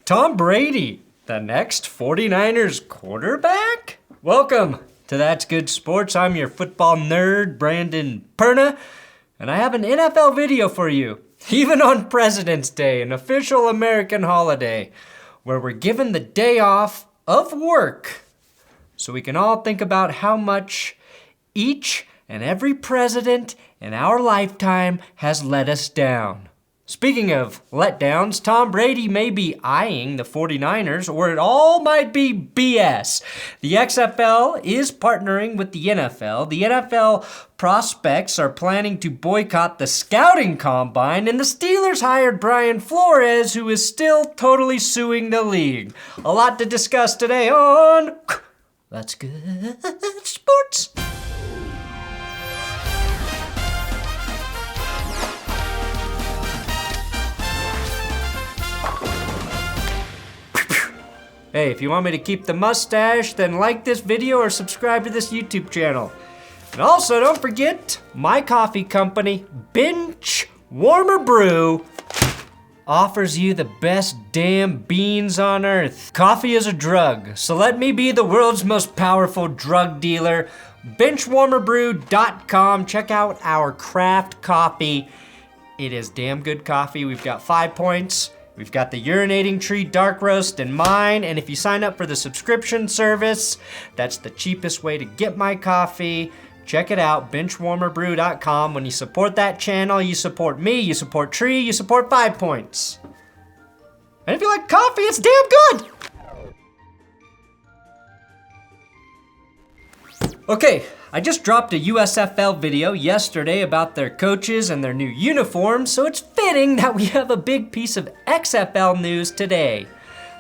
Tom Brady, the next 49ers quarterback? Welcome to That's Good Sports. I'm your football nerd, Brandon Perna, and I have an NFL video for you, even on President's Day, an official American holiday, where we're given the day off of work so we can all think about how much each and every president in our lifetime has let us down. Speaking of letdowns, Tom Brady may be eyeing the 49ers, or it all might be BS. The XFL is partnering with the NFL. The NFL prospects are planning to boycott the scouting combine, and the Steelers hired Brian Flores, who is still totally suing the league. A lot to discuss today on That's Good Sports. Hey, if you want me to keep the mustache, then like this video or subscribe to this YouTube channel. And also, don't forget, my coffee company, Benchwarmer Brew, offers you the best damn beans on earth. Coffee is a drug, so let me be the world's most powerful drug dealer. BenchwarmerBrew.com. Check out our craft coffee. It is damn good coffee. We've got 5 points. We've got the Urinating Tree Dark Roast and mine, and if you sign up for the subscription service, that's the cheapest way to get my coffee. Check it out, benchwarmerbrew.com. When you support that channel, you support me, you support Tree, you support 5 points. And if you like coffee, it's damn good! Okay, I just dropped a USFL video yesterday about their coaches and their new uniforms, so it's fitting that we have a big piece of XFL news today.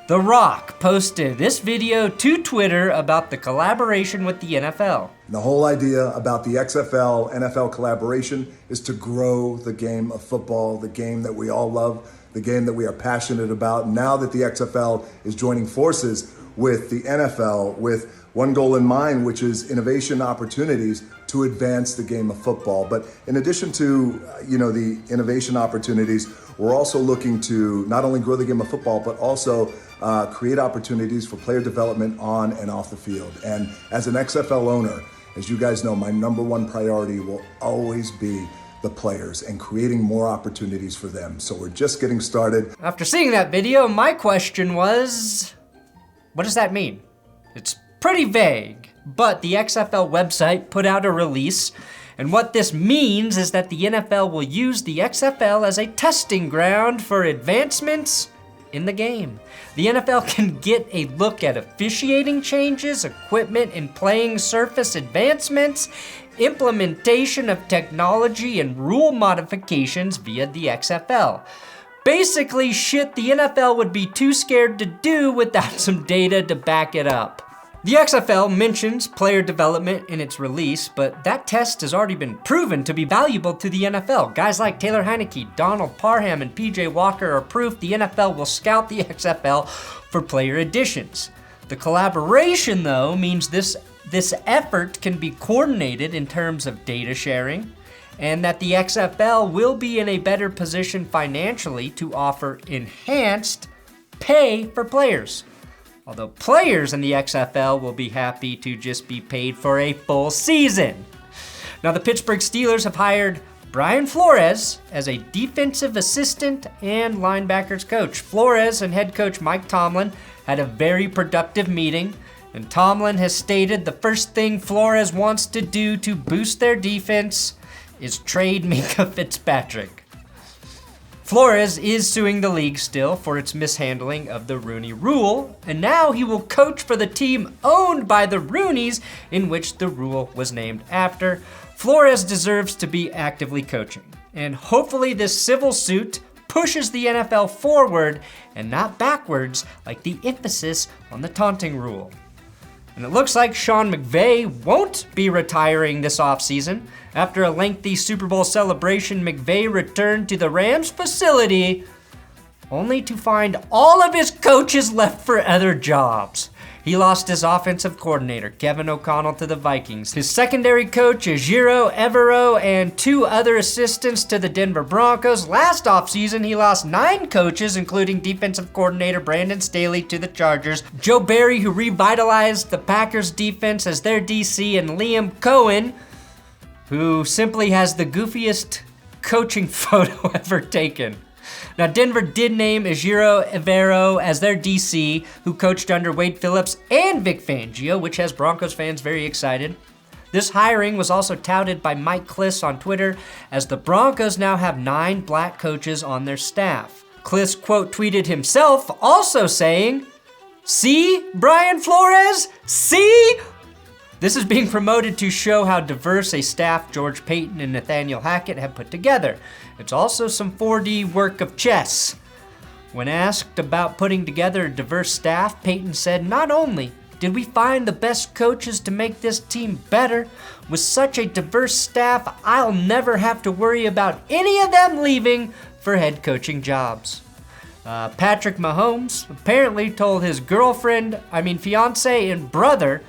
The Rock posted this video to Twitter about the collaboration with the NFL. The whole idea about the XFL NFL collaboration is to grow the game of football, the game that we all love, the game that we are passionate about. Now that the XFL is joining forces with the NFL with one goal in mind, which is innovation opportunities to advance the game of football. But in addition to, the innovation opportunities, we're also looking to not only grow the game of football, but also create opportunities for player development on and off the field. And as an XFL owner, as you guys know, my number one priority will always be the players and creating more opportunities for them. So we're just getting started. After seeing that video, my question was, what does that mean? It's pretty vague, but the XFL website put out a release, and what this means is that the NFL will use the XFL as a testing ground for advancements in the game. The NFL can get a look at officiating changes, equipment and playing surface advancements, implementation of technology and rule modifications via the XFL. Basically, shit the NFL would be too scared to do without some data to back it up. The XFL mentions player development in its release, but that test has already been proven to be valuable to the NFL. Guys like Taylor Heineke, Donald Parham, and PJ Walker are proof the NFL will scout the XFL for player additions. The collaboration, though, means this effort can be coordinated in terms of data sharing, and that the XFL will be in a better position financially to offer enhanced pay for players. Although players in the XFL will be happy to just be paid for a full season. Now, the Pittsburgh Steelers have hired Brian Flores as a defensive assistant and linebackers coach. Flores and head coach Mike Tomlin had a very productive meeting, and Tomlin has stated the first thing Flores wants to do to boost their defense is trade Minka Fitzpatrick. Flores is suing the league still for its mishandling of the Rooney Rule, and now he will coach for the team owned by the Rooneys, in which the rule was named after. Flores deserves to be actively coaching, and hopefully this civil suit pushes the NFL forward and not backwards like the emphasis on the taunting rule. And it looks like Sean McVay won't be retiring this offseason. After a lengthy Super Bowl celebration, McVay returned to the Rams facility only to find all of his coaches left for other jobs. He lost his offensive coordinator, Kevin O'Connell, to the Vikings. His secondary coach is Giro Evero and 2 other assistants to the Denver Broncos. Last offseason, he lost 9 coaches, including defensive coordinator Brandon Staley to the Chargers, Joe Barry, who revitalized the Packers defense as their DC, and Liam Cohen, who simply has the goofiest coaching photo ever taken. Now, Denver did name Ejiro Evero as their DC, who coached under Wade Phillips and Vic Fangio, which has Broncos fans very excited. This hiring was also touted by Mike Kliss on Twitter, as the Broncos now have 9 black coaches on their staff. Kliss quote tweeted himself, also saying, "See, Brian Flores? See?" This is being promoted to show how diverse a staff George Paton and Nathaniel Hackett have put together. It's also some 4D work of chess. When asked about putting together a diverse staff, Paton said, "Not only did we find the best coaches to make this team better, with such a diverse staff, I'll never have to worry about any of them leaving for head coaching jobs." Patrick Mahomes apparently told his fiance and brother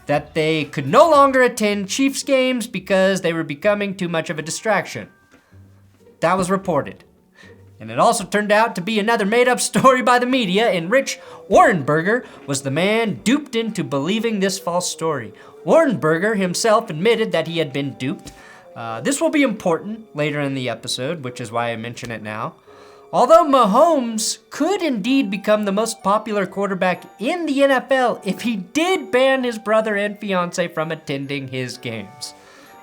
that they could no longer attend Chiefs games because they were becoming too much of a distraction. That was reported. And it also turned out to be another made-up story by the media, and Rich Ohrnberger was the man duped into believing this false story. Ohrnberger himself admitted that he had been duped. This will be important later in the episode, which is why I mention it now. Although Mahomes could indeed become the most popular quarterback in the NFL if he did ban his brother and fiance from attending his games.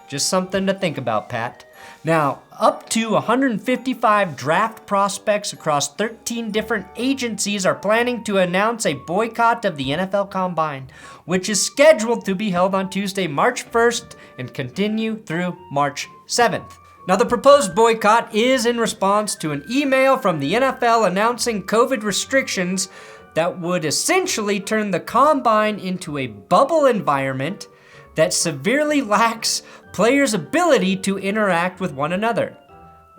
Just something to think about, Pat. Now, up to 155 draft prospects across 13 different agencies are planning to announce a boycott of the NFL Combine, which is scheduled to be held on Tuesday, March 1st and continue through March 7th. Now, the proposed boycott is in response to an email from the NFL announcing COVID restrictions that would essentially turn the Combine into a bubble environment that severely lacks players' ability to interact with one another.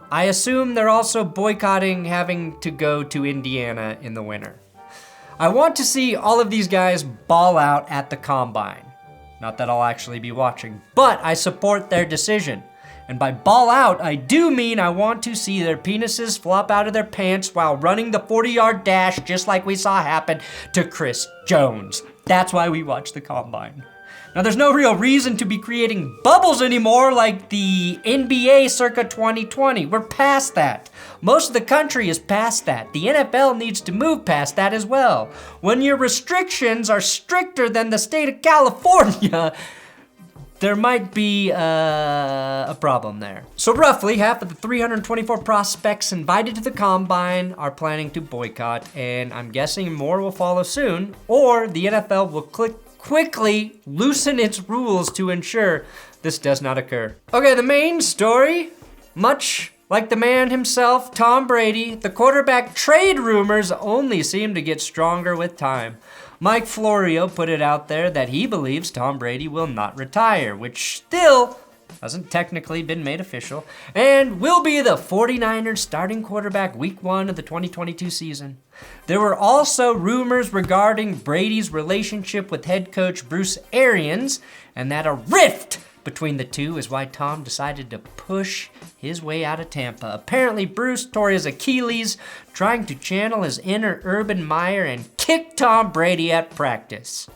I assume they're also boycotting having to go to Indiana in the winter. I want to see all of these guys ball out at the Combine. Not that I'll actually be watching, but I support their decision. And by ball out, I do mean I want to see their penises flop out of their pants while running the 40-yard dash, just like we saw happen to Chris Jones. That's why we watch the Combine. Now, there's no real reason to be creating bubbles anymore like the NBA circa 2020. We're past that. Most of the country is past that. The NFL needs to move past that as well. When your restrictions are stricter than the state of California, there might be a problem there. So roughly half of the 324 prospects invited to the Combine are planning to boycott, and I'm guessing more will follow soon, or the NFL will quickly loosen its rules to ensure this does not occur. Okay, the main story, much like the man himself, Tom Brady, the quarterback trade rumors only seem to get stronger with time. Mike Florio put it out there that he believes Tom Brady will not retire, which still hasn't technically been made official, and will be the 49ers starting quarterback week 1 of the 2022 season. There were also rumors regarding Brady's relationship with head coach Bruce Arians, and that a rift between the two is why Tom decided to push his way out of Tampa. Apparently, Bruce tore his Achilles trying to channel his inner Urban Meyer and kick Tom Brady at practice.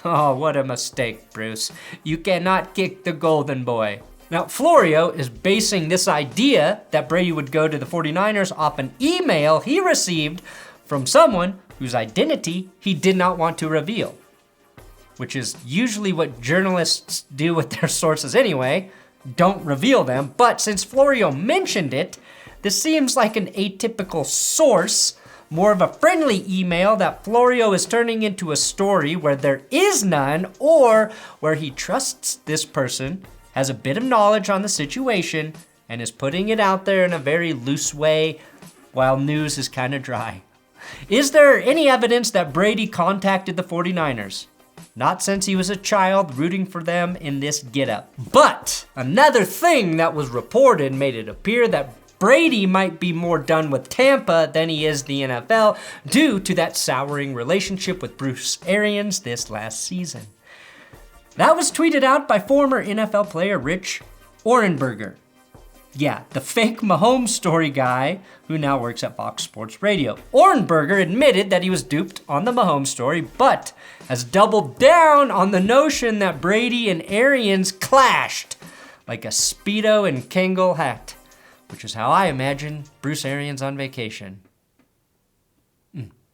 Oh, what a mistake, Bruce. You cannot kick the golden boy. Now, Florio is basing this idea that Brady would go to the 49ers off an email he received from someone whose identity he did not want to reveal, which is usually what journalists do with their sources anyway, don't reveal them. But since Florio mentioned it, this seems like an atypical source, more of a friendly email that Florio is turning into a story where there is none, or where he trusts this person, has a bit of knowledge on the situation, and is putting it out there in a very loose way while news is kind of dry. Is there any evidence that Brady contacted the 49ers? Not since he was a child rooting for them in this getup. But another thing that was reported made it appear that Brady might be more done with Tampa than he is the NFL due to that souring relationship with Bruce Arians this last season. That was tweeted out by former NFL player Rich Orenberger. Yeah, the fake Mahomes story guy who now works at Fox Sports Radio. Orenberger admitted that he was duped on the Mahomes story, but has doubled down on the notion that Brady and Arians clashed like a Speedo and Kangol hat, which is how I imagine Bruce Arians on vacation.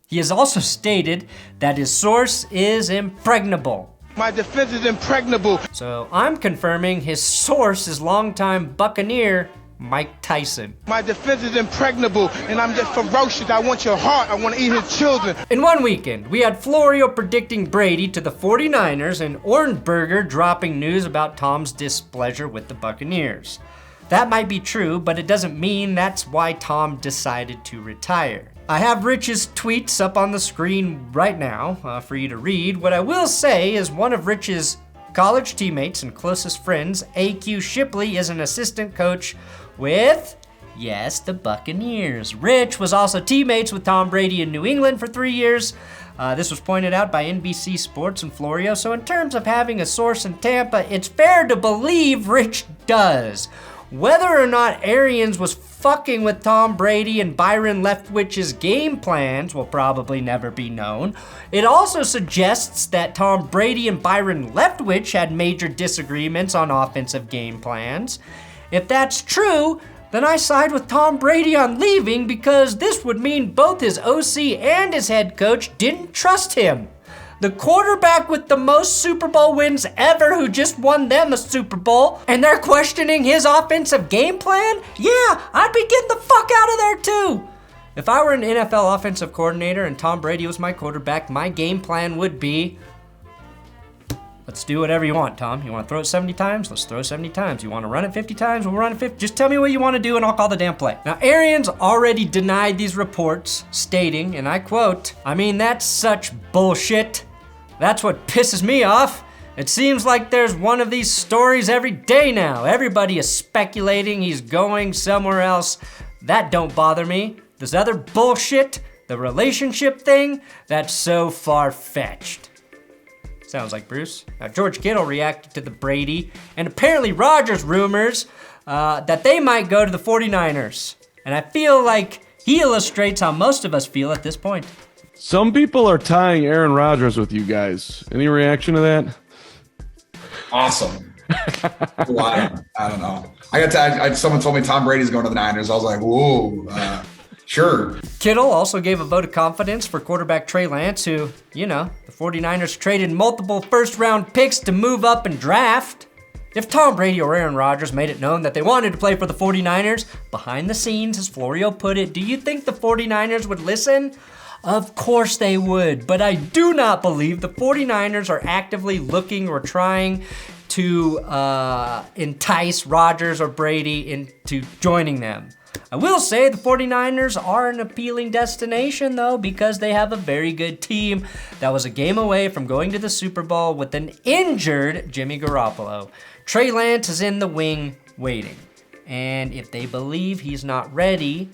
He has also stated that his source is impregnable. My defense is impregnable. So I'm confirming his source is longtime Buccaneer Mike Tyson. My defense is impregnable, and I'm just ferocious. I want your heart. I want to eat his children. In one weekend, we had Florio predicting Brady to the 49ers and Orenberger dropping news about Tom's displeasure with the Buccaneers. That might be true, but it doesn't mean that's why Tom decided to retire. I have Rich's tweets up on the screen right now for you to read. What I will say is one of Rich's college teammates and closest friends, A.Q. Shipley, is an assistant coach with, yes, the Buccaneers. Rich was also teammates with Tom Brady in New England for 3 years. This was pointed out by NBC Sports and Florio. So in terms of having a source in Tampa, it's fair to believe Rich does. Whether or not Arians was fucking with Tom Brady and Byron Leftwich's game plans will probably never be known. It also suggests that Tom Brady and Byron Leftwich had major disagreements on offensive game plans. If that's true, then I side with Tom Brady on leaving because this would mean both his OC and his head coach didn't trust him. The quarterback with the most Super Bowl wins ever who just won them a Super Bowl, and they're questioning his offensive game plan? Yeah, I'd be getting the fuck out of there too. If I were an NFL offensive coordinator and Tom Brady was my quarterback, my game plan would be, let's do whatever you want, Tom. You want to throw it 70 times? Let's throw it 70 times. You want to run it 50 times? We'll run it 50. Just tell me what you want to do and I'll call the damn play. Now, Arians already denied these reports, stating, and I quote, "I mean, that's such bullshit. That's what pisses me off. It seems like there's one of these stories every day now. Everybody is speculating he's going somewhere else. That don't bother me. This other bullshit, the relationship thing, that's so far-fetched." Sounds like Bruce. Now, George Kittle reacted to the Brady and apparently Rodgers rumors that they might go to the 49ers. And I feel like he illustrates how most of us feel at this point. Some people are tying Aaron Rodgers with you guys. Any reaction to that? Awesome. Well, I don't know. I got tagged. Someone told me Tom Brady's going to the Niners. I was like, whoa, sure. Kittle also gave a vote of confidence for quarterback Trey Lance, who, the 49ers traded multiple first-round picks to move up and draft. If Tom Brady or Aaron Rodgers made it known that they wanted to play for the 49ers, behind the scenes, as Florio put it, do you think the 49ers would listen? Of course they would, but I do not believe the 49ers are actively looking or trying to entice Rodgers or Brady into joining them. I will say the 49ers are an appealing destination, though, because they have a very good team that was a game away from going to the Super Bowl with an injured Jimmy Garoppolo. Trey Lance is in the wing waiting, and if they believe he's not ready,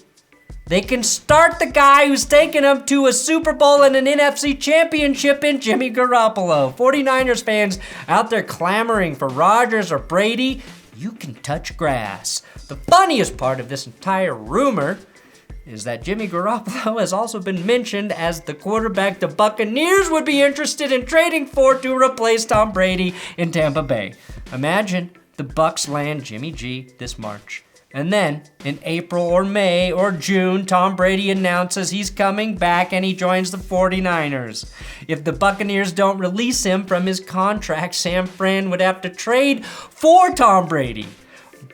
they can start the guy who's taken them to a Super Bowl and an NFC championship in Jimmy Garoppolo. 49ers fans out there clamoring for Rodgers or Brady, you can touch grass. The funniest part of this entire rumor is that Jimmy Garoppolo has also been mentioned as the quarterback the Buccaneers would be interested in trading for to replace Tom Brady in Tampa Bay. Imagine the Bucs land Jimmy G this March. And then, in April or May or June, Tom Brady announces he's coming back and he joins the 49ers. If the Buccaneers don't release him from his contract, San Fran would have to trade for Tom Brady.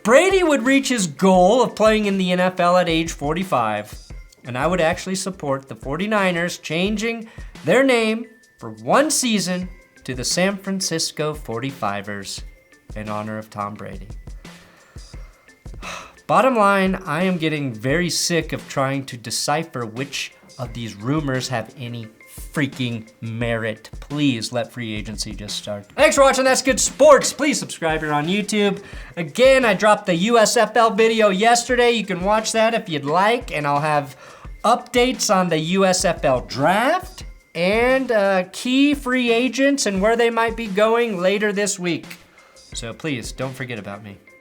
Brady would reach his goal of playing in the NFL at age 45. And I would actually support the 49ers changing their name for one season to the San Francisco 45ers in honor of Tom Brady. Bottom line, I am getting very sick of trying to decipher which of these rumors have any freaking merit. Please let free agency just start. Thanks for watching That's Good Sports. Please subscribe here on YouTube. Again, I dropped the USFL video yesterday. You can watch that if you'd like, and I'll have updates on the USFL draft and key free agents and where they might be going later this week. So please don't forget about me.